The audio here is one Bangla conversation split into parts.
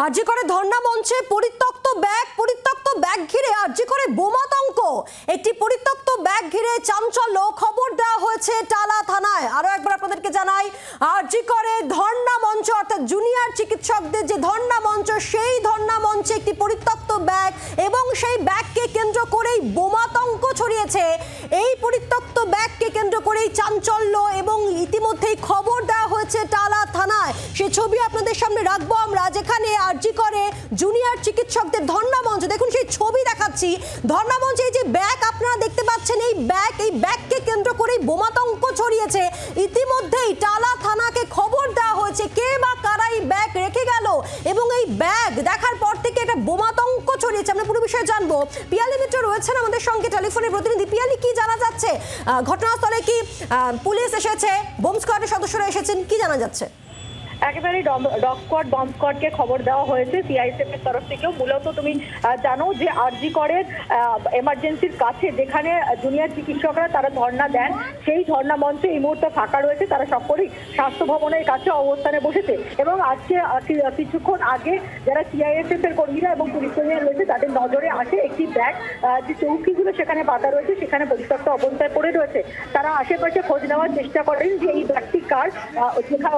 আরজি করে ধর্ণা মঞ্চে পরিত্যক্ত ব্যাগ ঘিরে আরজি করে বোমাতঙ্ক। একটি পরিত্যক্ত ব্যাগ ঘিরে চাঞ্চল্য, খবর দেওয়া হয়েছে টালা থানায়। আরো একবার আপনাদেরকে জানাই, আরজি করে ধর্ণা মঞ্চ অর্থাৎ জুনিয়র চিকিৎসকদের যে ধর্ণা মঞ্চ, সেই ধর্ণা মঞ্চে একটি পরিত্যক্ত ব্যাগ এবং সেই ব্যাগকে কেন্দ্র করেই বোমাতঙ্ক ছড়িয়েছে। এই পরিত্যক্ত ব্যাগকে কেন্দ্র করেই চাঞ্চল্য এবং ইতিমধ্যেই খবর দেওয়া হয়েছে টালা থানায়। সেই ছবি আপনাদের সামনে রাখবো আমরা, যেখানে আরজি করে জুনিয়র চিকিৎসকদের ধর্ণা মঞ্চ। দেখুন সেই ছবি দেখাচ্ছি, ধর্ণা মঞ্চে এই যে ব্যাগ আপনারা দেখতে পাচ্ছেন, এই ব্যাগকে কেন্দ্র করেই বোমাতঙ্ক ছড়িয়েছে। ইতিমধ্যেই টালা থানাকে খবর দেওয়া হয়েছে, কে বা কারা এই ব্যাগ রেখে গেল এবং এই ব্যাগ দেখার পর থেকে একটা বোমাতঙ্ক ছড়িয়েছে। আমরা পুরো বিষয়ে জানবো। পিয়ালি মিত্র রয়েছেন আমাদের সঙ্গে, টেলিফোনের প্রতিনিধি। পিয়ালি, কি জানা যাচ্ছে? ঘটনাস্থলে কি পুলিশ এসেছে, বোম স্কোয়াডের সদস্যরা এসেছেন, কি জানা যাচ্ছে? একেবারে ডগ স্কোয়াড, বম্ব স্কোয়াডকে খবর দেওয়া হয়েছে সিআইএসএফ এর তরফ থেকেও। মূলত তুমি জানো যে আরজি করের এমার্জেন্সির কাছে যেখানে জুনিয়র চিকিৎসকরা তারা ধর্ণা দেন, সেই ধর্ণা মঞ্চে এই মুহূর্তে ফাঁকা রয়েছে। তারা সকলেই স্বাস্থ্য ভবনের কাছে অবস্থানে বসেছে এবং আজকে কিছুক্ষণ আগে যারা সিআইএসএফ এর কর্মীরা এবং পুলিশ কর্মীরা রয়েছে তাদের নজরে আসে একটি ব্যাগ, যে চৌকিগুলো সেখানে পাতা রয়েছে সেখানে পরিত্যক্ত অবস্থায় পড়ে রয়েছে। তারা আশেপাশে খোঁজ নেওয়ার চেষ্টা করেন যে এই ব্যাগটি কার,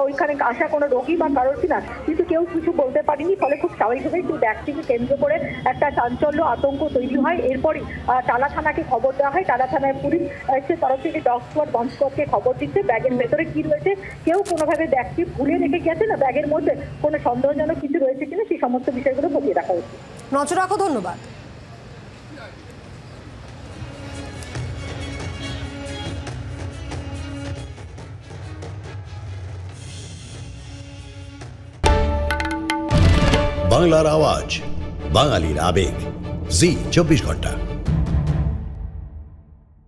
ওইখানে আসা কোনো রোগী বা কারোর কিনা, কিন্তু কেউ কিছু বলতে পারেনি। ফলে খুব স্বাভাবিকভাবে এই ব্যাগটিকে কেন্দ্র করে একটা চাঞ্চল্য, আতঙ্ক তৈরি হয়। এরপরই টালা থানাকে খবর দেওয়া হয়। টালা থানায় পুলিশ তরফ থেকে ডগ স্কোয়াড, বম্ব স্কোয়াডকে খবর দিচ্ছে ব্যাগের ভেতরে কি রয়েছে, কেউ কোনোভাবে ব্যাগটি ভুলে রেখে গেছে না, ব্যাগের মধ্যে কোনো সন্দেহজনক কিছু রয়েছে কিনা, সেই সমস্ত বিষয়গুলো খতিয়ে দেখা হচ্ছে। নজর রাখো। ধন্যবাদ। বাংলার আওয়াজ, বাঙালির আবেগ, জি 24 ঘন্টা।